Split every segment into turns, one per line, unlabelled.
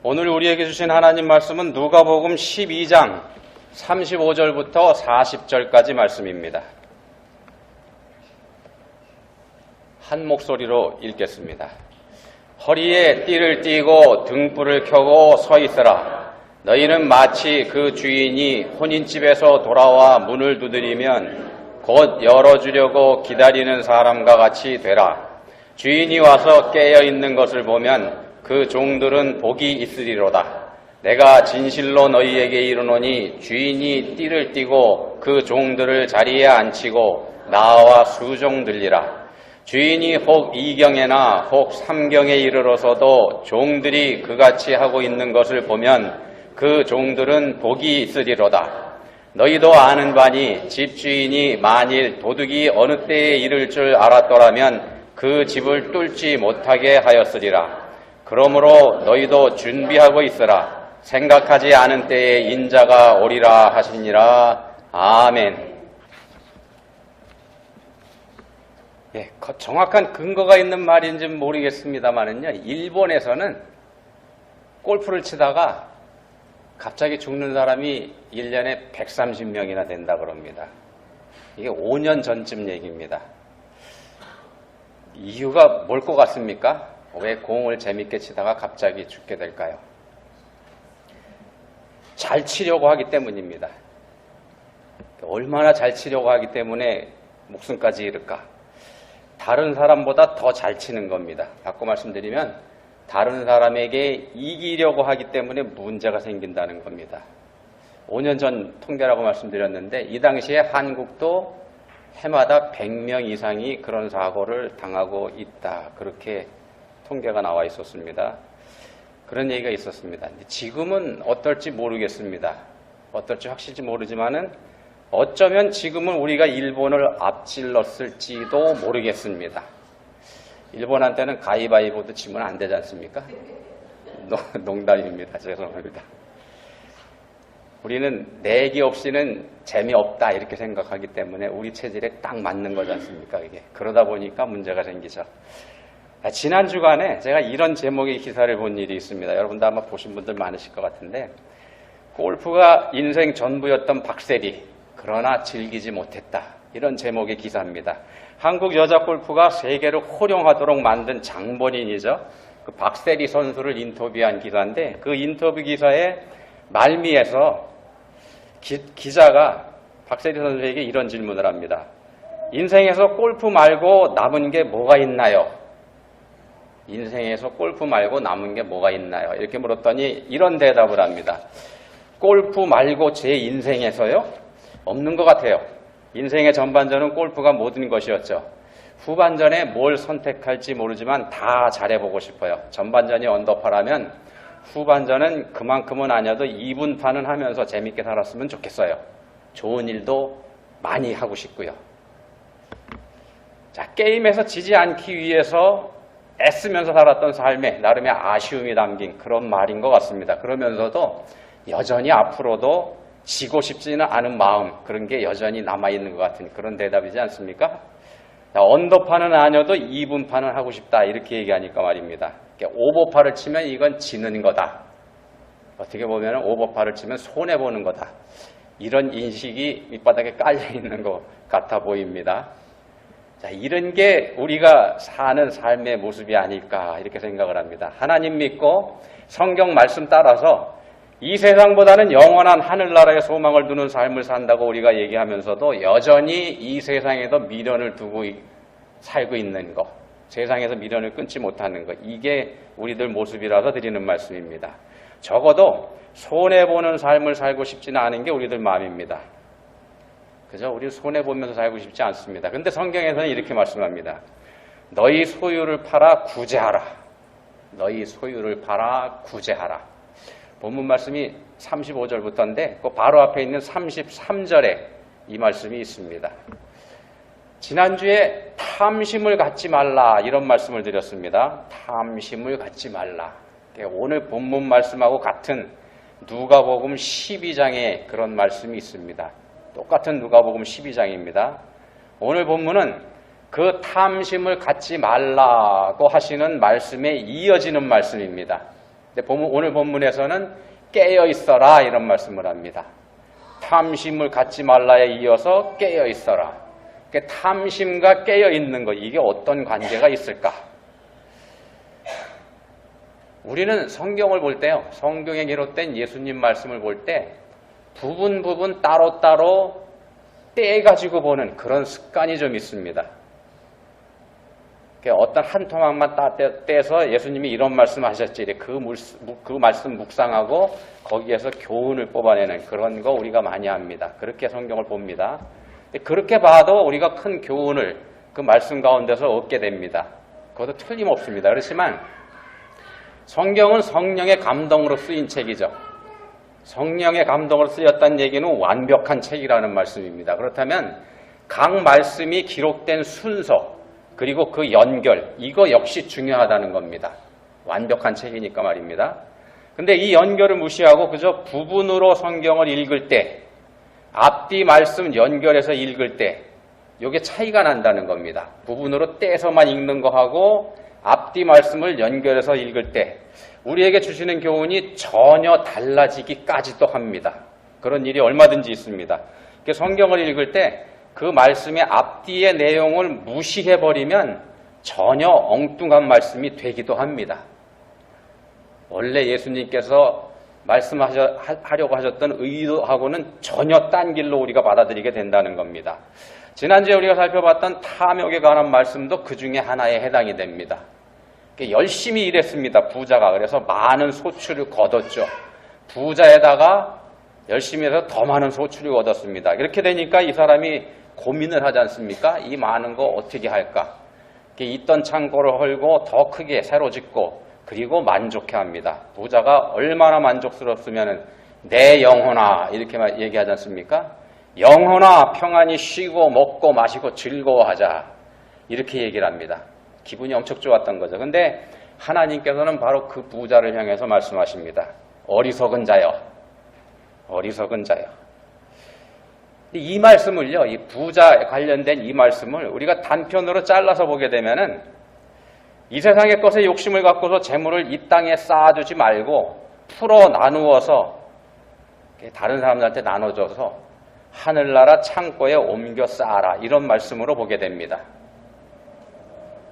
오늘 우리에게 주신 하나님 말씀은 누가복음 12장 35절부터 40절까지 말씀입니다. 한 목소리로 읽겠습니다. 허리에 띠를 띠고 등불을 켜고 서 있으라. 너희는 마치 그 주인이 혼인집에서 돌아와 문을 두드리면 곧 열어주려고 기다리는 사람과 같이 되라. 주인이 와서 깨어있는 것을 보면 그 종들은 복이 있으리로다. 내가 진실로 너희에게 이르노니 주인이 띠를 띠고 그 종들을 자리에 앉히고 나와 수종들리라. 주인이 혹 2경에나 혹 3경에 이르러서도 종들이 그같이 하고 있는 것을 보면 그 종들은 복이 있으리로다. 너희도 아는 바니 집주인이 만일 도둑이 어느 때에 이를 줄 알았더라면 그 집을 뚫지 못하게 하였으리라. 그러므로 너희도 준비하고 있으라. 생각하지 않은 때에 인자가 오리라 하시니라. 아멘. 정확한 근거가 있는 말인지는 모르겠습니다만은요, 일본에서는 골프를 치다가 갑자기 죽는 사람이 1년에 130명이나 된다 그럽니다. 이게 5년 전쯤 얘기입니다. 이유가 뭘 것 같습니까? 왜 공을 재밌게 치다가 갑자기 죽게 될까요? 잘 치려고 하기 때문입니다. 얼마나 잘 치려고 하기 때문에 목숨까지 잃을까? 다른 사람보다 더 잘 치는 겁니다. 바꿔 말씀드리면 다른 사람에게 이기려고 하기 때문에 문제가 생긴다는 겁니다. 5년 전 통계라고 말씀드렸는데 이 당시에 한국도 해마다 100명 이상이 그런 사고를 당하고 있다. 그렇게 통계가 나와 있었습니다. 그런 얘기가 있었습니다. 지금은 어떨지 모르겠습니다. 어떨지 확실히 모르지만은 어쩌면 지금은 우리가 일본을 앞질렀을지도 모르겠습니다. 일본한테는 가위바위보도 치면 안 되지 않습니까? 농담입니다. 죄송합니다. 우리는 내기 없이는 재미없다 이렇게 생각하기 때문에 우리 체질에 딱 맞는 거지 않습니까? 이게. 그러다 보니까 문제가 생기죠. 지난 주간에 제가 이런 제목의 기사를 본 일이 있습니다. 여러분도 아마 보신 분들 많으실 것 같은데, 골프가 인생 전부였던 박세리, 그러나 즐기지 못했다. 이런 제목의 기사입니다. 한국 여자 골프가 세계를 호령하도록 만든 장본인이죠. 그 박세리 선수를 인터뷰한 기사인데, 그 인터뷰 기사의 말미에서 기자가 박세리 선수에게 이런 질문을 합니다. 인생에서 골프 말고 남은 게 뭐가 있나요? 인생에서 골프 말고 남은 게 뭐가 있나요? 이렇게 물었더니 이런 대답을 합니다. 골프 말고 제 인생에서요? 없는 것 같아요. 인생의 전반전은 골프가 모든 것이었죠. 후반전에 뭘 선택할지 모르지만 다 잘해보고 싶어요. 전반전이 언더파라면 후반전은 그만큼은 아니어도 2분파는 하면서 재밌게 살았으면 좋겠어요. 좋은 일도 많이 하고 싶고요. 자, 게임에서 지지 않기 위해서 애쓰면서 살았던 삶에 나름의 아쉬움이 담긴 그런 말인 것 같습니다. 그러면서도 여전히 앞으로도 지고 싶지는 않은 마음, 그런 게 여전히 남아있는 것 같은 그런 대답이지 않습니까? 자, 언더파는 아니어도 2분파는 하고 싶다 이렇게 얘기하니까 말입니다. 오버파를 치면 이건 지는 거다. 어떻게 보면 오버파를 치면 손해보는 거다. 이런 인식이 밑바닥에 깔려있는 것 같아 보입니다. 자, 이런 게 우리가 사는 삶의 모습이 아닐까 이렇게 생각을 합니다. 하나님 믿고 성경 말씀 따라서 이 세상보다는 영원한 하늘나라의 소망을 두는 삶을 산다고 우리가 얘기하면서도 여전히 이 세상에도 미련을 두고 살고 있는 것, 세상에서 미련을 끊지 못하는 것, 이게 우리들 모습이라서 드리는 말씀입니다. 적어도 손해보는 삶을 살고 싶지는 않은 게 우리들 마음입니다. 그죠? 우리 손해보면서 살고 싶지 않습니다. 근데 성경에서는 이렇게 말씀합니다. 너희 소유를 팔아 구제하라. 너희 소유를 팔아 구제하라. 본문 말씀이 35절부터인데 그 바로 앞에 있는 33절에 이 말씀이 있습니다. 지난주에 탐심을 갖지 말라 이런 말씀을 드렸습니다. 탐심을 갖지 말라. 오늘 본문 말씀하고 같은 누가복음 12장에 그런 말씀이 있습니다. 똑같은 누가복음 12장입니다. 오늘 본문은 그 탐심을 갖지 말라고 하시는 말씀에 이어지는 말씀입니다. 근데 오늘 본문에서는 깨어 있어라 이런 말씀을 합니다. 탐심을 갖지 말라에 이어서 깨어 있어라. 그러니까 탐심과 깨어 있는 것, 이게 어떤 관계가 있을까? 우리는 성경을 볼 때요, 성경에 기록된 예수님 말씀을 볼 때 부분 따로따로 떼가지고 보는 그런 습관이 좀 있습니다. 어떤 한 토막만 떼서 예수님이 이런 말씀 하셨지, 그 말씀 묵상하고 거기에서 교훈을 뽑아내는 그런 거 우리가 많이 합니다. 그렇게 성경을 봅니다. 그렇게 봐도 우리가 큰 교훈을 그 말씀 가운데서 얻게 됩니다. 그것도 틀림없습니다. 그렇지만 성경은 성령의 감동으로 쓰인 책이죠. 성령의 감동으로 쓰였다는 얘기는 완벽한 책이라는 말씀입니다. 그렇다면 각 말씀이 기록된 순서 그리고 그 연결, 이거 역시 중요하다는 겁니다. 완벽한 책이니까 말입니다. 근데 이 연결을 무시하고 그저 부분으로 성경을 읽을 때, 앞뒤 말씀 연결해서 읽을 때 이게 차이가 난다는 겁니다. 부분으로 떼서만 읽는 거하고 앞뒤 말씀을 연결해서 읽을 때 우리에게 주시는 교훈이 전혀 달라지기까지도 합니다. 그런 일이 얼마든지 있습니다. 성경을 읽을 때 그 말씀의 앞뒤의 내용을 무시해버리면 전혀 엉뚱한 말씀이 되기도 합니다. 원래 예수님께서 말씀하려고 하셨던 의도하고는 전혀 딴 길로 우리가 받아들이게 된다는 겁니다. 지난주에 우리가 살펴봤던 탐욕에 관한 말씀도 그 중에 하나에 해당이 됩니다. 열심히 일했습니다. 부자가. 그래서 많은 소출을 거뒀죠. 부자에다가 열심히 해서 더 많은 소출을 얻었습니다. 이렇게 되니까 이 사람이 고민을 하지 않습니까? 이 많은 거 어떻게 할까? 있던 창고를 헐고 더 크게 새로 짓고 그리고 만족해합니다. 부자가 얼마나 만족스럽으면 내 영혼아 이렇게 얘기하지 않습니까? 영혼아 평안히 쉬고 먹고 마시고 즐거워하자 이렇게 얘기를 합니다. 기분이 엄청 좋았던 거죠. 근데 하나님께서는 바로 그 부자를 향해서 말씀하십니다. 어리석은 자여, 어리석은 자여. 이 말씀을요, 이 부자 관련된 이 말씀을 우리가 단편으로 잘라서 보게 되면은 이 세상의 것에 욕심을 갖고서 재물을 이 땅에 쌓아두지 말고 풀어 나누어서 다른 사람들한테 나눠줘서 하늘나라 창고에 옮겨 쌓아라 이런 말씀으로 보게 됩니다.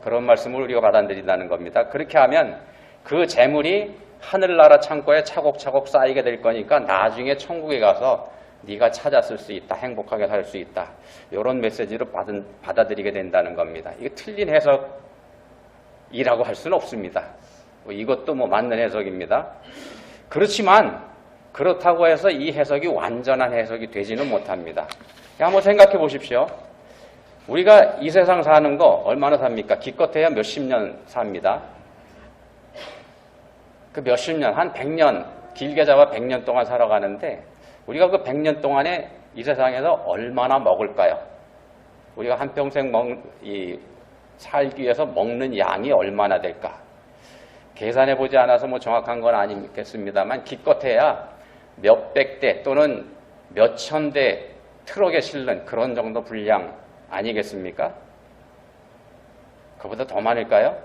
그런 말씀을 우리가 받아들인다는 겁니다. 그렇게 하면 그 재물이 하늘나라 창고에 차곡차곡 쌓이게 될 거니까 나중에 천국에 가서 네가 찾았을 수 있다. 행복하게 살 수 있다. 이런 메시지로 받아들이게 된다는 겁니다. 이게 틀린 해석이라고 할 수는 없습니다. 이것도 맞는 해석입니다. 그렇지만 그렇다고 해서 이 해석이 완전한 해석이 되지는 못합니다. 한번 생각해 보십시오. 우리가 이 세상 사는 거 얼마나 삽니까? 기껏해야 몇십 년 삽니다. 그 몇십 년, 한 100년, 길게 잡아 100년 동안 살아가는데 우리가 그 100년 동안에 이 세상에서 얼마나 먹을까요? 우리가 한평생 살기 위해서 먹는 양이 얼마나 될까? 계산해 보지 않아서 정확한 건 아니겠습니다만 기껏해야 몇백 대 또는 몇천 대 트럭에 실는 그런 정도 분량 아니겠습니까? 그보다 더 많을까요?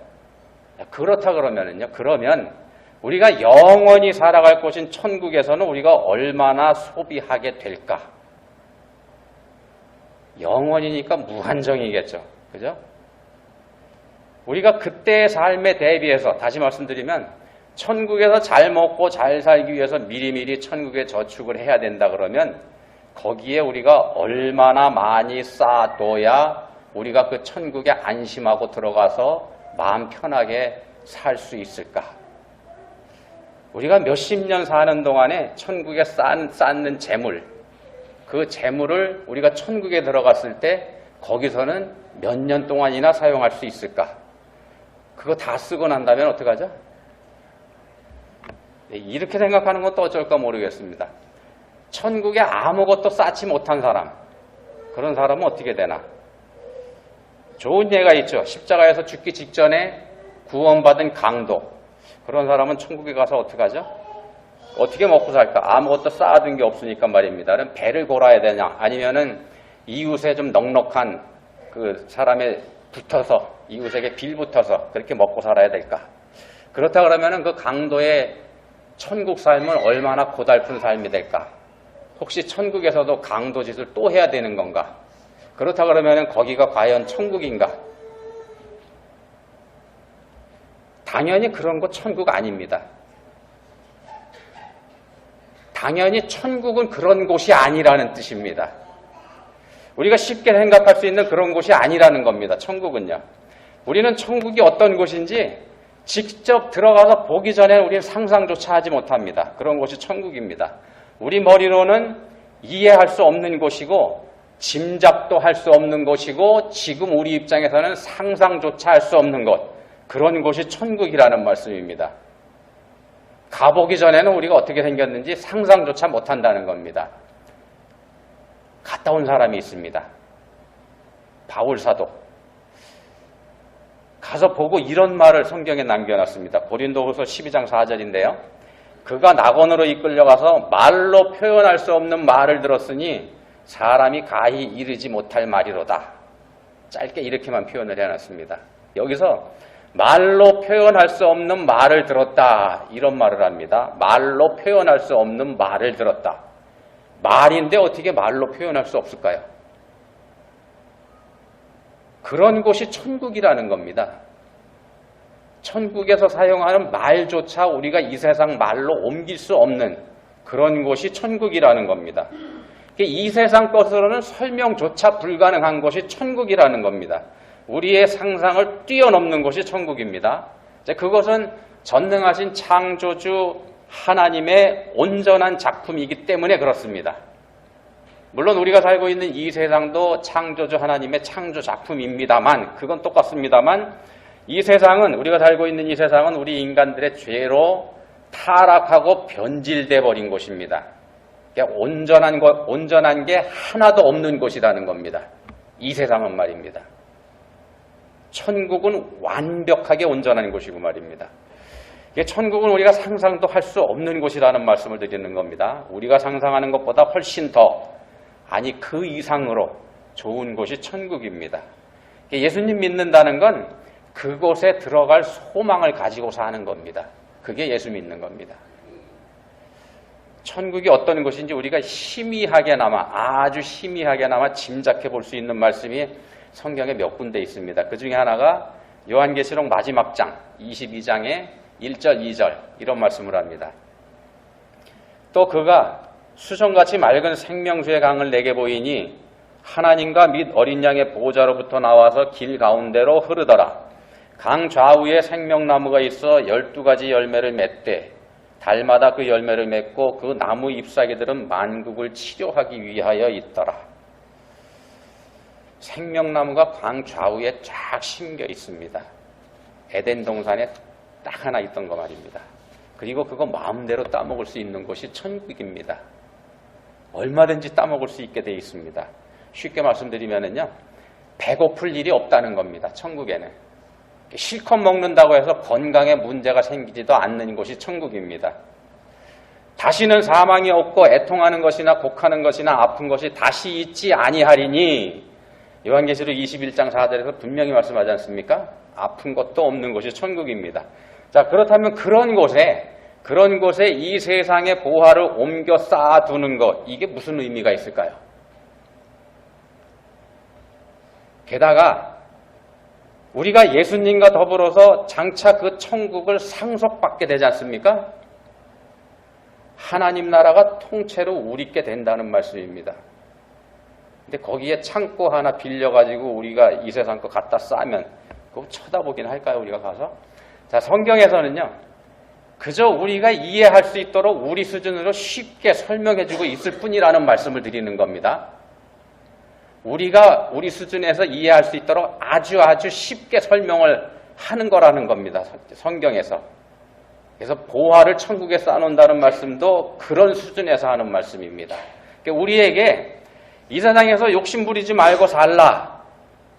그렇다 그러면은요. 그러면 우리가 영원히 살아갈 곳인 천국에서는 우리가 얼마나 소비하게 될까? 영원이니까 무한정이겠죠. 그죠? 우리가 그때의 삶에 대비해서 다시 말씀드리면 천국에서 잘 먹고 잘 살기 위해서 미리미리 천국에 저축을 해야 된다 그러면 거기에 우리가 얼마나 많이 쌓아둬야 우리가 그 천국에 안심하고 들어가서 마음 편하게 살 수 있을까? 우리가 몇십 년 사는 동안에 천국에 쌓는 재물, 그 재물을 우리가 천국에 들어갔을 때 거기서는 몇 년 동안이나 사용할 수 있을까? 그거 다 쓰고 난다면 어떡하죠? 이렇게 생각하는 것도 어쩔까 모르겠습니다. 천국에 아무것도 쌓지 못한 사람, 그런 사람은 어떻게 되나? 좋은 예가 있죠. 십자가에서 죽기 직전에 구원받은 강도. 그런 사람은 천국에 가서 어떡하죠? 어떻게 먹고 살까? 아무것도 쌓아둔 게 없으니까 말입니다. 그럼 배를 골아야 되냐? 아니면은 이웃에 좀 넉넉한 그 사람에 붙어서, 이웃에게 빌 붙어서 그렇게 먹고 살아야 될까? 그렇다 그러면은 그 강도의 천국 삶은 얼마나 고달픈 삶이 될까? 혹시 천국에서도 강도짓을 또 해야 되는 건가? 그렇다 그러면 거기가 과연 천국인가? 당연히 그런 거 천국 아닙니다. 당연히 천국은 그런 곳이 아니라는 뜻입니다. 우리가 쉽게 생각할 수 있는 그런 곳이 아니라는 겁니다. 천국은요. 우리는 천국이 어떤 곳인지 직접 들어가서 보기 전에 우리는 상상조차 하지 못합니다. 그런 곳이 천국입니다. 우리 머리로는 이해할 수 없는 곳이고 짐작도 할 수 없는 곳이고 지금 우리 입장에서는 상상조차 할 수 없는 곳, 그런 곳이 천국이라는 말씀입니다. 가보기 전에는 우리가 어떻게 생겼는지 상상조차 못한다는 겁니다. 갔다 온 사람이 있습니다. 바울 사도. 가서 보고 이런 말을 성경에 남겨놨습니다. 고린도후서 12장 4절인데요. 그가 낙원으로 이끌려가서 말로 표현할 수 없는 말을 들었으니 사람이 가히 이르지 못할 말이로다. 짧게 이렇게만 표현을 해놨습니다. 여기서 말로 표현할 수 없는 말을 들었다, 이런 말을 합니다. 말로 표현할 수 없는 말을 들었다. 말인데 어떻게 말로 표현할 수 없을까요? 그런 곳이 천국이라는 겁니다. 천국에서 사용하는 말조차 우리가 이 세상 말로 옮길 수 없는 그런 곳이 천국이라는 겁니다. 이 세상 것으로는 설명조차 불가능한 곳이 천국이라는 겁니다. 우리의 상상을 뛰어넘는 곳이 천국입니다. 그것은 전능하신 창조주 하나님의 온전한 작품이기 때문에 그렇습니다. 물론 우리가 살고 있는 이 세상도 창조주 하나님의 창조 작품입니다만, 그건 똑같습니다만, 이 세상은, 우리가 살고 있는 이 세상은 우리 인간들의 죄로 타락하고 변질돼 버린 곳입니다. 그러니까 온전한 게 하나도 없는 곳이라는 겁니다. 이 세상은 말입니다. 천국은 완벽하게 온전한 곳이고 말입니다. 천국은 우리가 상상도 할 수 없는 곳이라는 말씀을 드리는 겁니다. 우리가 상상하는 것보다 훨씬 더, 아니 그 이상으로 좋은 곳이 천국입니다. 예수님 믿는다는 건 그곳에 들어갈 소망을 가지고 사는 겁니다. 그게 예수 믿는 겁니다. 천국이 어떤 곳인지 우리가 희미하게나마, 아주 희미하게나마 짐작해 볼 수 있는 말씀이 성경에 몇 군데 있습니다. 그 중에 하나가 요한계시록 마지막 장 22장의 1절 2절 이런 말씀을 합니다. 또 그가 수정같이 맑은 생명수의 강을 내게 보이니 하나님과 및 어린 양의 보호자로부터 나와서 길 가운데로 흐르더라. 강 좌우에 생명나무가 있어 12가지 열매를 맺되 달마다 그 열매를 맺고 그 나무 잎사귀들은 만국을 치료하기 위하여 있더라. 생명나무가 강 좌우에 쫙 심겨 있습니다. 에덴 동산에 딱 하나 있던 거 말입니다. 그리고 그거 마음대로 따먹을 수 있는 곳이 천국입니다. 얼마든지 따먹을 수 있게 되어 있습니다. 쉽게 말씀드리면은요, 배고플 일이 없다는 겁니다. 천국에는. 실컷 먹는다고 해서 건강에 문제가 생기지도 않는 곳이 천국입니다. 다시는 사망이 없고 애통하는 것이나 곡하는 것이나 아픈 것이 다시 있지 아니하리니, 요한계시록 21장 4절에서 분명히 말씀하지 않습니까? 아픈 것도 없는 곳이 천국입니다. 자, 그렇다면 그런 곳에 이 세상의 보화를 옮겨 쌓아두는 것, 이게 무슨 의미가 있을까요? 게다가 우리가 예수님과 더불어서 장차 그 천국을 상속받게 되지 않습니까? 하나님 나라가 통째로 우리께 된다는 말씀입니다. 근데 거기에 창고 하나 빌려가지고 우리가 이 세상 거 갖다 싸면 그거 쳐다보긴 할까요, 우리가 가서? 자, 성경에서는요, 그저 우리가 이해할 수 있도록 우리 수준으로 쉽게 설명해주고 있을 뿐이라는 말씀을 드리는 겁니다. 우리가 우리 수준에서 이해할 수 있도록 아주 쉽게 설명을 하는 거라는 겁니다. 성경에서. 그래서 보화를 천국에 쌓아놓는다는 말씀도 그런 수준에서 하는 말씀입니다. 그러니까 우리에게 이 세상에서 욕심 부리지 말고 살라,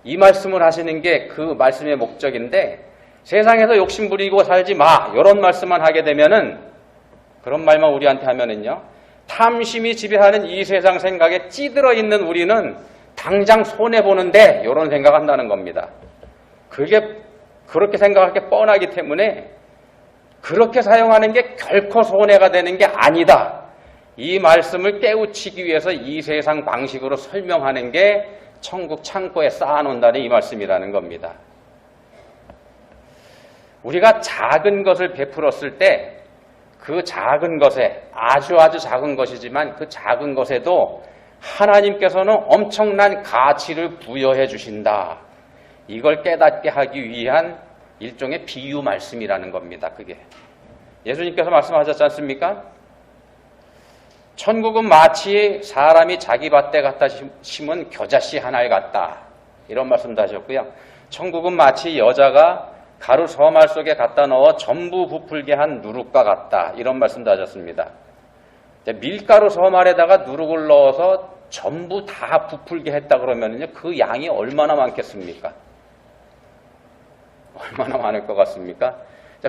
이 말씀을 하시는 게 그 말씀의 목적인데, 세상에서 욕심 부리고 살지 마, 이런 말씀만 하게 되면은, 그런 말만 우리한테 하면은요, 탐심이 지배하는 이 세상 생각에 찌들어 있는 우리는 당장 손해보는데 이런 생각한다는 겁니다. 그게 그렇게 생각할 게 뻔하기 때문에 그렇게 사용하는 게 결코 손해가 되는 게 아니다. 이 말씀을 깨우치기 위해서 이 세상 방식으로 설명하는 게 천국 창고에 쌓아놓는다는 이 말씀이라는 겁니다. 우리가 작은 것을 베풀었을 때 그 작은 것에 아주 작은 것이지만 그 작은 것에도 하나님께서는 엄청난 가치를 부여해 주신다. 이걸 깨닫게 하기 위한 일종의 비유 말씀이라는 겁니다. 그게 예수님께서 말씀하셨지 않습니까? 천국은 마치 사람이 자기 밭에 갖다 심은 겨자씨 하나를 같다. 이런 말씀도 하셨고요. 천국은 마치 여자가 가루 서말 속에 갖다 넣어 전부 부풀게 한 누룩과 같다. 이런 말씀도 하셨습니다. 밀가루 서말에다가 누룩을 넣어서 전부 다 부풀게 했다 그러면요, 그 양이 얼마나 많겠습니까? 얼마나 많을 것 같습니까?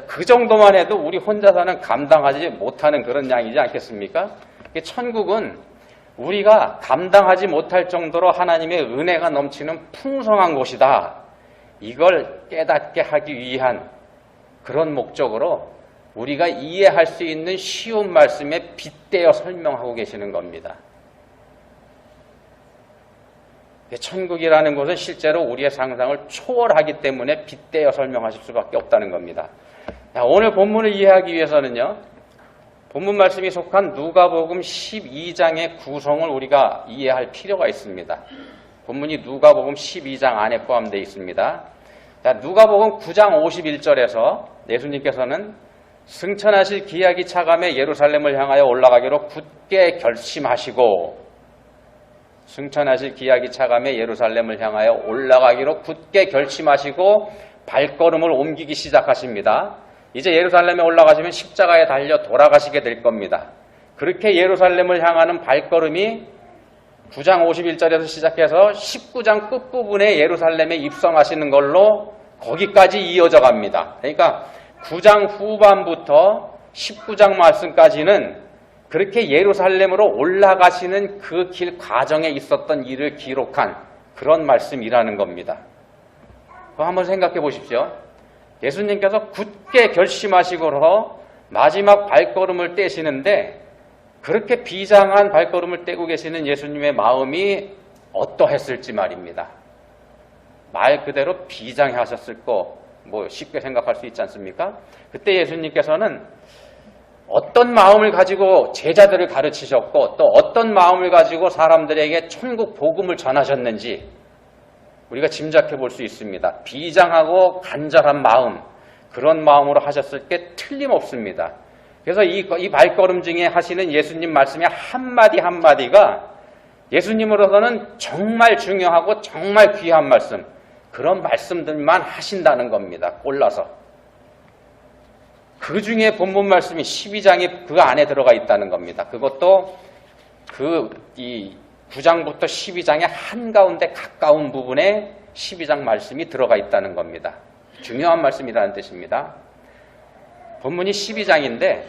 그 정도만 해도 우리 혼자서는 감당하지 못하는 그런 양이지 않겠습니까? 천국은 우리가 감당하지 못할 정도로 하나님의 은혜가 넘치는 풍성한 곳이다. 이걸 깨닫게 하기 위한 그런 목적으로 우리가 이해할 수 있는 쉬운 말씀에 빗대어 설명하고 계시는 겁니다. 천국이라는 것은 실제로 우리의 상상을 초월하기 때문에 빗대어 설명하실 수밖에 없다는 겁니다. 오늘 본문을 이해하기 위해서는요, 본문 말씀이 속한 누가복음 12장의 구성을 우리가 이해할 필요가 있습니다. 본문이 누가복음 12장 안에 포함되어 있습니다. 자, 누가복음 9장 51절에서 예수님께서는 승천하실 기약이 차감해 예루살렘을 향하여 올라가기로 굳게 결심하시고, 승천하실 기약이 차감해 예루살렘을 향하여 올라가기로 굳게 결심하시고 발걸음을 옮기기 시작하십니다. 이제 예루살렘에 올라가시면 십자가에 달려 돌아가시게 될 겁니다. 그렇게 예루살렘을 향하는 발걸음이 9장 51절에서 시작해서 19장 끝부분에 예루살렘에 입성하시는 걸로 거기까지 이어져 갑니다. 그러니까 9장 후반부터 19장 말씀까지는 그렇게 예루살렘으로 올라가시는 그 길 과정에 있었던 일을 기록한 그런 말씀이라는 겁니다. 그거 한번 생각해 보십시오. 예수님께서 굳게 결심하시고서 마지막 발걸음을 떼시는데 그렇게 비장한 발걸음을 떼고 계시는 예수님의 마음이 어떠했을지 말입니다. 말 그대로 비장하셨을 거 뭐 쉽게 생각할 수 있지 않습니까? 그때 예수님께서는 어떤 마음을 가지고 제자들을 가르치셨고 또 어떤 마음을 가지고 사람들에게 천국 복음을 전하셨는지 우리가 짐작해 볼 수 있습니다. 비장하고 간절한 마음, 그런 마음으로 하셨을 게 틀림없습니다. 그래서 이 발걸음 중에 하시는 예수님 말씀의 한마디 한마디가 예수님으로서는 정말 중요하고 정말 귀한 말씀, 그런 말씀들만 하신다는 겁니다. 골라서. 그 중에 본문 말씀이 12장이 그 안에 들어가 있다는 겁니다. 그것도 이 9장부터 12장의 한가운데 가까운 부분에 12장 말씀이 들어가 있다는 겁니다. 중요한 말씀이라는 뜻입니다. 본문이 12장인데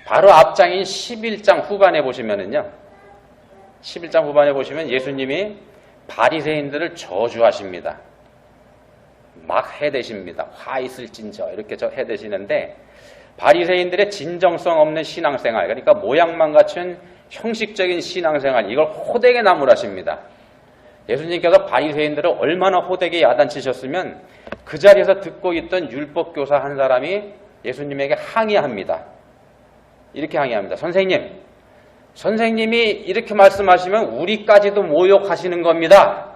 바로 앞장인 11장 후반에 보시면은요, 11장 후반에 보시면 예수님이 바리새인들을 저주하십니다. 막 해대십니다. 화 있을진저 이렇게 해대시는데 바리새인들의 진정성 없는 신앙생활, 그러니까 모양만 갖춘 형식적인 신앙생활, 이걸 호되게 나무라십니다. 예수님께서 바리새인들을 얼마나 호되게 야단치셨으면 그 자리에서 듣고 있던 율법교사 한 사람이 예수님에게 항의합니다. 이렇게 항의합니다. 선생님이 이렇게 말씀하시면 우리까지도 모욕하시는 겁니다.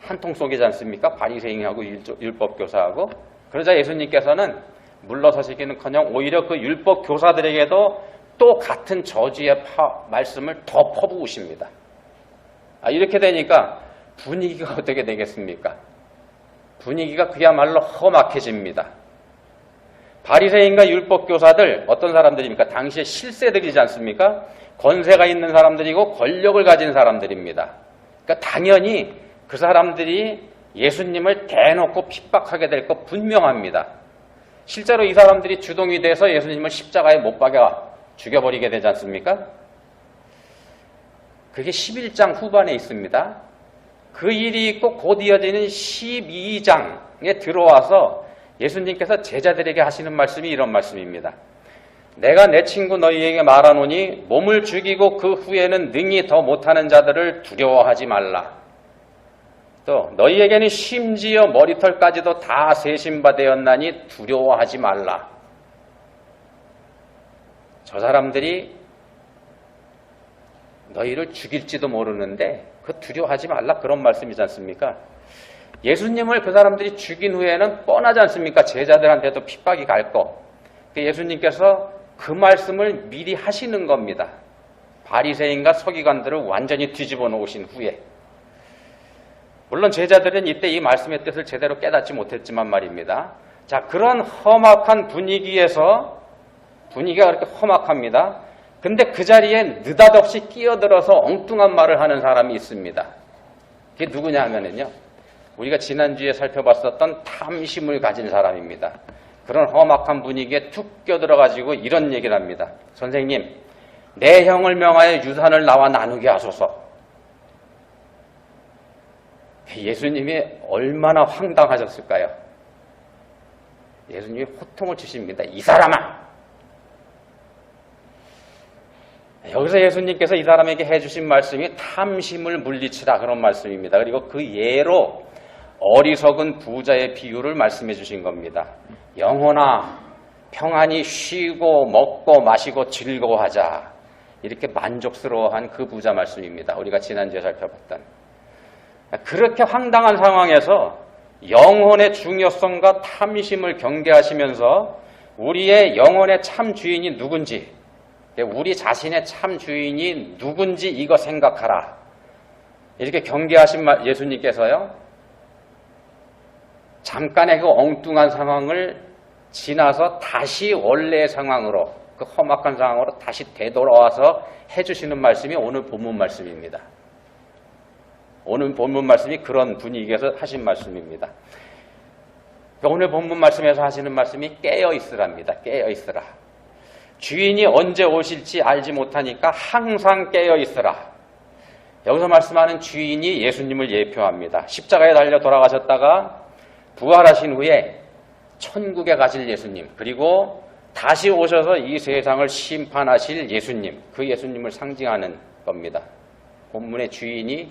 한통 속이지 않습니까? 바리새인하고 율법교사하고. 그러자 예수님께서는 물러서시기는커녕 오히려 그 율법교사들에게도 또 같은 저주의 말씀을 더 퍼부으십니다. 이렇게 되니까 분위기가 어떻게 되겠습니까? 분위기가 그야말로 험악해집니다. 바리새인과 율법교사들 어떤 사람들입니까? 당시의 실세들이지 않습니까? 권세가 있는 사람들이고 권력을 가진 사람들입니다. 그러니까 당연히 그 사람들이 예수님을 대놓고 핍박하게 될 것 분명합니다. 실제로 이 사람들이 주동이 돼서 예수님을 십자가에 못 박아 죽여버리게 되지 않습니까? 그게 11장 후반에 있습니다. 그 일이 있고 곧 이어지는 12장에 들어와서 예수님께서 제자들에게 하시는 말씀이 이런 말씀입니다. 내가 내 친구 너희에게 말하노니 몸을 죽이고 그 후에는 능히 더 못하는 자들을 두려워하지 말라. 또 너희에게는 심지어 머리털까지도 다 세심바 되었나니 두려워하지 말라. 저 사람들이 너희를 죽일지도 모르는데 그 두려워하지 말라, 그런 말씀이지 않습니까? 예수님을 그 사람들이 죽인 후에는 뻔하지 않습니까? 제자들한테도 핍박이 갈 거. 예수님께서 그 말씀을 미리 하시는 겁니다. 바리새인과 서기관들을 완전히 뒤집어 놓으신 후에. 물론 제자들은 이때 이 말씀의 뜻을 제대로 깨닫지 못했지만 말입니다. 자, 그런 험악한 분위기에서, 분위기가 그렇게 험악합니다. 근데 그 자리에 느닷없이 끼어들어서 엉뚱한 말을 하는 사람이 있습니다. 그게 누구냐 하면은요, 우리가 지난주에 살펴봤었던 탐심을 가진 사람입니다. 그런 험악한 분위기에 툭 껴들어가지고 이런 얘기를 합니다. 선생님, 내 형을 명하여 유산을 나와 나누게 하소서. 예수님이 얼마나 황당하셨을까요? 예수님이 호통을 치십니다. 이 사람아! 여기서 예수님께서 이 사람에게 해주신 말씀이 탐심을 물리치라, 그런 말씀입니다. 그리고 그 예로 어리석은 부자의 비유를 말씀해 주신 겁니다. 영혼아, 평안히 쉬고 먹고 마시고 즐거워하자. 이렇게 만족스러워한 그 부자 말씀입니다. 우리가 지난주에 살펴봤던. 그렇게 황당한 상황에서 영혼의 중요성과 탐심을 경계하시면서 우리의 영혼의 참 주인이 누군지, 우리 자신의 참 주인이 누군지 이거 생각하라. 이렇게 경계하신 예수님께서요, 잠깐의 그 엉뚱한 상황을 지나서 다시 원래의 상황으로, 그 험악한 상황으로 다시 되돌아와서 해주시는 말씀이 오늘 본문 말씀입니다. 오늘 본문 말씀이 그런 분위기에서 하신 말씀입니다. 오늘 본문 말씀에서 하시는 말씀이 깨어있으랍니다. 깨어있으라. 주인이 언제 오실지 알지 못하니까 항상 깨어있으라. 여기서 말씀하는 주인이 예수님을 예표합니다. 십자가에 달려 돌아가셨다가 부활하신 후에 천국에 가실 예수님, 그리고 다시 오셔서 이 세상을 심판하실 예수님, 그 예수님을 상징하는 겁니다. 본문의 주인이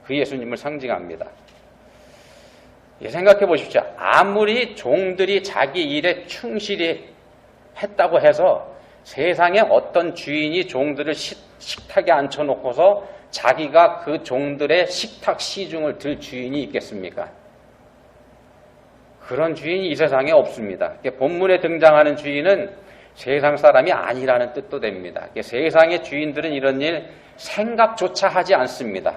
그 예수님을 상징합니다. 생각해 보십시오. 아무리 종들이 자기 일에 충실히 했다고 해서 세상에 어떤 주인이 종들을 식탁에 앉혀놓고서 자기가 그 종들의 식탁 시중을 들 주인이 있겠습니까? 그런 주인이 이 세상에 없습니다. 본문에 등장하는 주인은 세상 사람이 아니라는 뜻도 됩니다. 세상의 주인들은 이런 일 생각조차 하지 않습니다.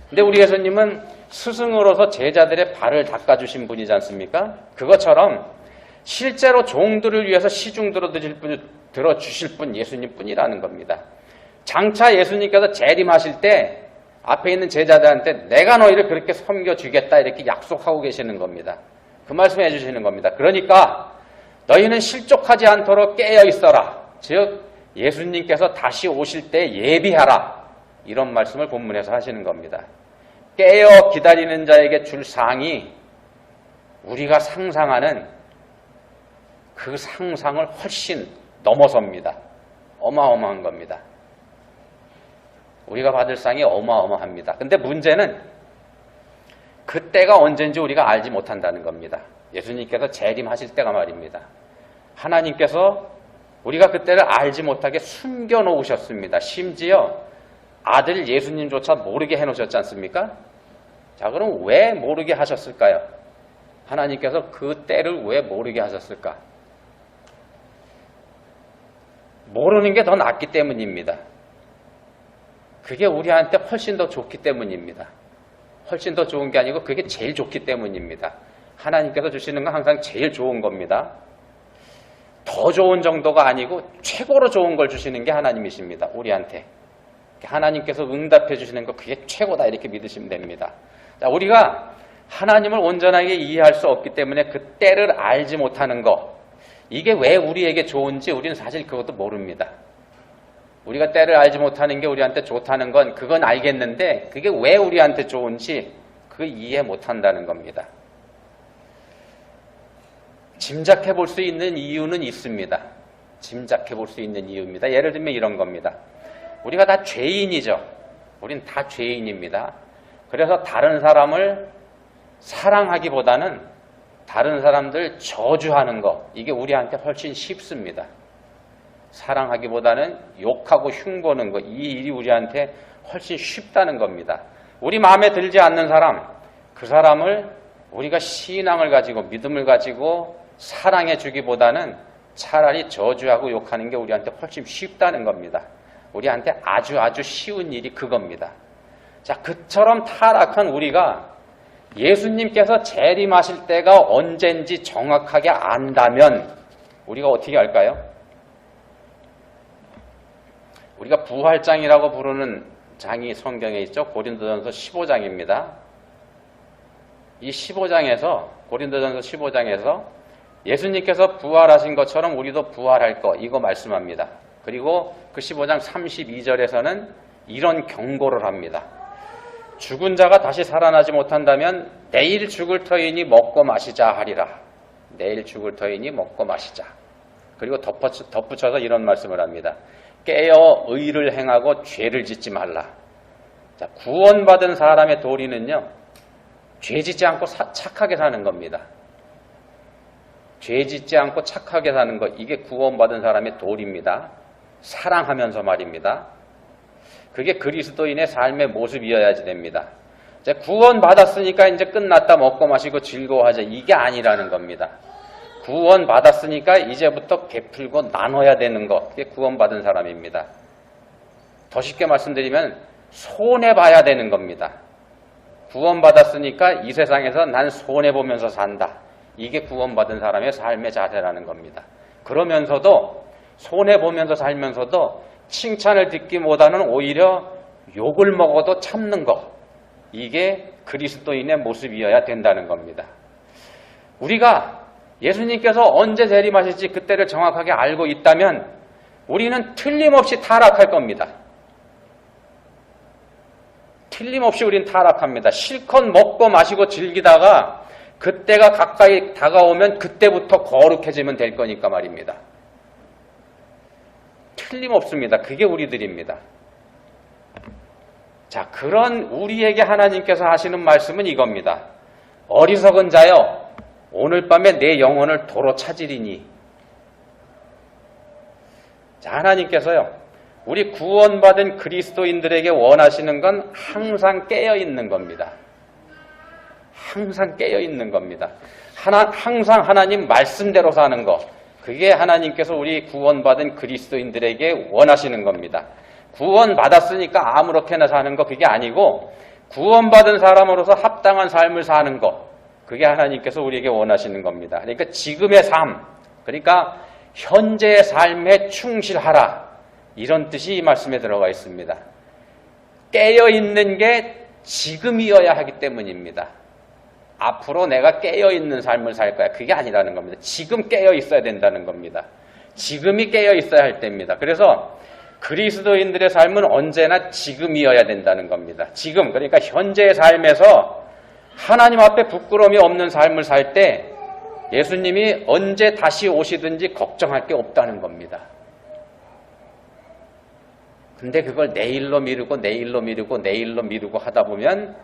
근데 우리 예수님은 스승으로서 제자들의 발을 닦아주신 분이지 않습니까? 그것처럼 실제로 종들을 위해서 시중 들어주실 분 예수님뿐이라는 겁니다. 장차 예수님께서 재림하실 때 앞에 있는 제자들한테 내가 너희를 그렇게 섬겨주겠다 이렇게 약속하고 계시는 겁니다. 그 말씀 해주시는 겁니다. 그러니까 너희는 실족하지 않도록 깨어 있어라. 즉 예수님께서 다시 오실 때 예비하라. 이런 말씀을 본문에서 하시는 겁니다. 깨어 기다리는 자에게 줄 상이 우리가 상상하는 그 상상을 훨씬 넘어섭니다. 어마어마한 겁니다. 우리가 받을 상이 어마어마합니다. 근데 문제는 그때가 언젠지 우리가 알지 못한다는 겁니다. 예수님께서 재림하실 때가 말입니다. 하나님께서 우리가 그때를 알지 못하게 숨겨놓으셨습니다. 심지어 아들 예수님조차 모르게 해놓으셨지 않습니까? 자, 그럼 왜 모르게 하셨을까요? 하나님께서 그 때를 왜 모르게 하셨을까? 모르는 게 더 낫기 때문입니다. 그게 우리한테 훨씬 더 좋기 때문입니다. 훨씬 더 좋은 게 아니고 그게 제일 좋기 때문입니다. 하나님께서 주시는 건 항상 제일 좋은 겁니다. 더 좋은 정도가 아니고 최고로 좋은 걸 주시는 게 하나님이십니다. 우리한테. 하나님께서 응답해 주시는 거 그게 최고다 이렇게 믿으시면 됩니다. 자, 우리가 하나님을 온전하게 이해할 수 없기 때문에 그 때를 알지 못하는 거, 이게 왜 우리에게 좋은지 우리는 사실 그것도 모릅니다. 우리가 때를 알지 못하는 게 우리한테 좋다는 건 그건 알겠는데 그게 왜 우리한테 좋은지 그 이해 못한다는 겁니다. 짐작해 볼 수 있는 이유는 있습니다. 짐작해 볼 수 있는 이유입니다. 예를 들면 이런 겁니다. 우리가 다 죄인이죠. 우린 다 죄인입니다. 그래서 다른 사람을 사랑하기보다는 다른 사람들 저주하는 거, 이게 우리한테 훨씬 쉽습니다. 사랑하기보다는 욕하고 흉보는 거, 이 일이 우리한테 훨씬 쉽다는 겁니다. 우리 마음에 들지 않는 사람, 그 사람을 우리가 신앙을 가지고 믿음을 가지고 사랑해 주기보다는 차라리 저주하고 욕하는 게 우리한테 훨씬 쉽다는 겁니다. 우리한테 아주 쉬운 일이 그겁니다. 자, 그처럼 타락한 우리가 예수님께서 재림하실 때가 언젠지 정확하게 안다면 우리가 어떻게 할까요? 우리가 부활장이라고 부르는 장이 성경에 있죠. 고린도전서 15장입니다. 이 15장에서 고린도전서 15장에서 예수님께서 부활하신 것처럼 우리도 부활할 거, 이거 말씀합니다. 그리고 그 15장 32절에서는 이런 경고를 합니다. 죽은 자가 다시 살아나지 못한다면 내일 죽을 터이니 먹고 마시자 하리라. 내일 죽을 터이니 먹고 마시자. 그리고 덧붙여서 이런 말씀을 합니다. 깨어 의를 행하고 죄를 짓지 말라. 자, 구원받은 사람의 도리는요, 죄 짓지 않고 착하게 사는 겁니다. 죄 짓지 않고 착하게 사는 것, 이게 구원받은 사람의 도리입니다. 사랑하면서 말입니다. 그게 그리스도인의 삶의 모습이어야지 됩니다. 이제 구원받았으니까 이제 끝났다, 먹고 마시고 즐거워하자, 이게 아니라는 겁니다. 구원받았으니까 이제부터 베풀고 나눠야 되는 것, 그게 구원받은 사람입니다. 더 쉽게 말씀드리면 손해봐야 되는 겁니다. 구원받았으니까 이 세상에서 난 손해보면서 산다. 이게 구원받은 사람의 삶의 자세라는 겁니다. 그러면서도 손해보면서 살면서도 칭찬을 듣기보다는 오히려 욕을 먹어도 참는 것, 이게 그리스도인의 모습이어야 된다는 겁니다. 우리가 예수님께서 언제 재림하실지 그때를 정확하게 알고 있다면 우리는 틀림없이 타락할 겁니다. 틀림없이 우린 타락합니다. 실컷 먹고 마시고 즐기다가 그때가 가까이 다가오면 그때부터 거룩해지면 될 거니까 말입니다. 틀림없습니다. 그게 우리들입니다. 자, 그런 우리에게 하나님께서 하시는 말씀은 이겁니다. 어리석은 자여, 오늘 밤에 내 영혼을 도로 찾으리니. 자, 하나님께서요, 우리 구원받은 그리스도인들에게 원하시는 건 항상 깨어있는 겁니다. 항상 깨어있는 겁니다. 항상 하나님 말씀대로 사는 것, 그게 하나님께서 우리 구원받은 그리스도인들에게 원하시는 겁니다. 구원받았으니까 아무렇게나 사는 거, 그게 아니고 구원받은 사람으로서 합당한 삶을 사는 것, 그게 하나님께서 우리에게 원하시는 겁니다. 그러니까 지금의 삶, 그러니까 현재의 삶에 충실하라, 이런 뜻이 이 말씀에 들어가 있습니다. 깨어있는 게 지금이어야 하기 때문입니다. 앞으로 내가 깨어있는 삶을 살 거야, 그게 아니라는 겁니다. 지금 깨어있어야 된다는 겁니다. 지금이 깨어있어야 할 때입니다. 그래서 그리스도인들의 삶은 언제나 지금이어야 된다는 겁니다. 지금, 그러니까 현재의 삶에서 하나님 앞에 부끄러움이 없는 삶을 살 때 예수님이 언제 다시 오시든지 걱정할 게 없다는 겁니다. 근데 그걸 내일로 미루고 내일로 미루고 내일로 미루고 하다 보면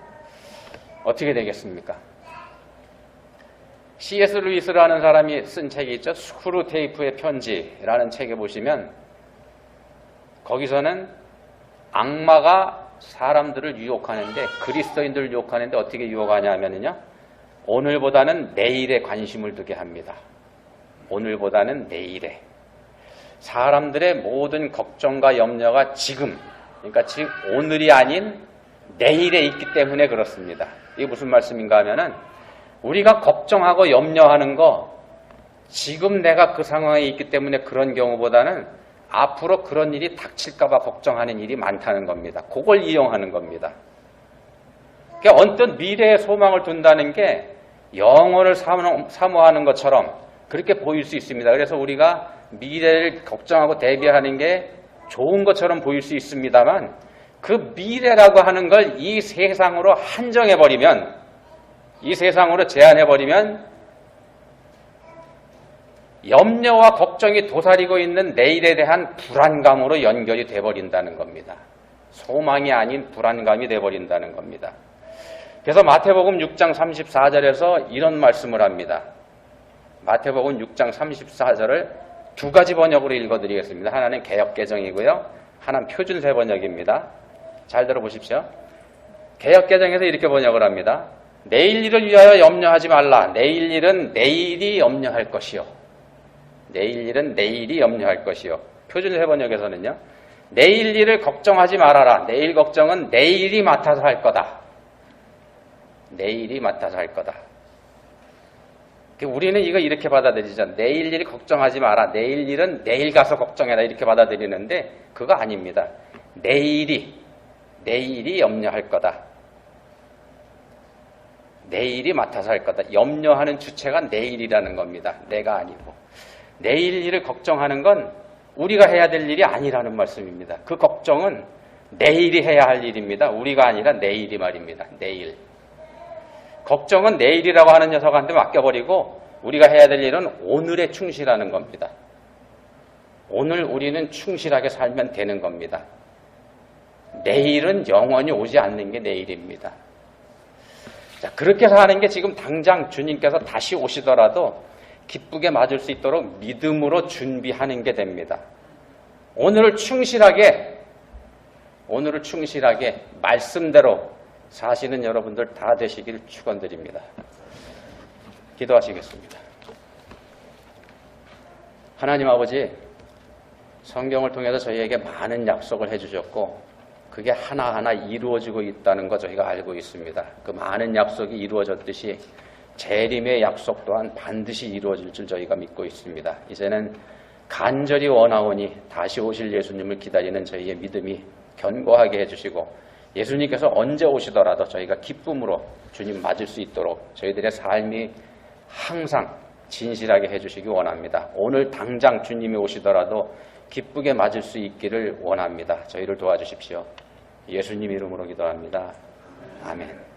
어떻게 되겠습니까? C.S. 루이스라는 사람이 쓴 책이 있죠. 스크루테이프의 편지라는 책에 보시면 거기서는 악마가 사람들을 유혹하는데, 그리스도인들을 유혹하는데 어떻게 유혹하냐면요, 오늘보다는 내일에 관심을 두게 합니다. 오늘보다는 내일에. 사람들의 모든 걱정과 염려가 지금, 그러니까 즉 오늘이 아닌 내일에 있기 때문에 그렇습니다. 이게 무슨 말씀인가 하면은, 우리가 걱정하고 염려하는 거 지금 내가 그 상황에 있기 때문에 그런 경우보다는 앞으로 그런 일이 닥칠까 봐 걱정하는 일이 많다는 겁니다. 그걸 이용하는 겁니다. 그러니까 언뜻 미래에 소망을 둔다는 게 영혼을 사모하는 것처럼 그렇게 보일 수 있습니다. 그래서 우리가 미래를 걱정하고 대비하는 게 좋은 것처럼 보일 수 있습니다만, 그 미래라고 하는 걸 이 세상으로 한정해버리면, 이 세상으로 제한해버리면 염려와 걱정이 도사리고 있는 내일에 대한 불안감으로 연결이 돼버린다는 겁니다. 소망이 아닌 불안감이 돼버린다는 겁니다. 그래서 마태복음 6장 34절에서 이런 말씀을 합니다. 마태복음 6장 34절을 두 가지 번역으로 읽어드리겠습니다. 하나는 개역개정이고요. 하나는 표준세 번역입니다. 잘 들어보십시오. 개역개정에서 이렇게 번역을 합니다. 내일 일을 위하여 염려하지 말라. 내일 일은 내일이 염려할 것이요. 내일 일은 내일이 염려할 것이요. 표준세 번역에서는요. 내일 일을 걱정하지 말아라. 내일 걱정은 내일이 맡아서 할 거다. 내일이 맡아서 할 거다. 우리는 이거 이렇게 받아들이죠. 내일 일 걱정하지 마라. 내일 일은 내일 가서 걱정해라. 이렇게 받아들이는데 그거 아닙니다. 내일이 염려할 거다. 내일이 맡아서 할 거다. 염려하는 주체가 내일이라는 겁니다. 내가 아니고. 내일 일을 걱정하는 건 우리가 해야 될 일이 아니라는 말씀입니다. 그 걱정은 내일이 해야 할 일입니다. 우리가 아니라 내일이 말입니다. 내일. 걱정은 내일이라고 하는 녀석한테 맡겨버리고 우리가 해야 될 일은 오늘에 충실하는 겁니다. 오늘 우리는 충실하게 살면 되는 겁니다. 내일은 영원히 오지 않는 게 내일입니다. 자, 그렇게 사는 게 지금 당장 주님께서 다시 오시더라도 기쁘게 맞을 수 있도록 믿음으로 준비하는 게 됩니다. 오늘을 충실하게 말씀대로 사시는 여러분들 다 되시길 축원드립니다. 기도하시겠습니다. 하나님 아버지, 성경을 통해서 저희에게 많은 약속을 해주셨고 그게 하나하나 이루어지고 있다는 거 저희가 알고 있습니다. 그 많은 약속이 이루어졌듯이 재림의 약속 또한 반드시 이루어질 줄 저희가 믿고 있습니다. 이제는 간절히 원하오니 다시 오실 예수님을 기다리는 저희의 믿음이 견고하게 해주시고 예수님께서 언제 오시더라도 저희가 기쁨으로 주님 맞을 수 있도록 저희들의 삶이 항상 진실하게 해주시기 원합니다. 오늘 당장 주님이 오시더라도 기쁘게 맞을 수 있기를 원합니다. 저희를 도와주십시오. 예수님 이름으로 기도합니다. 아멘.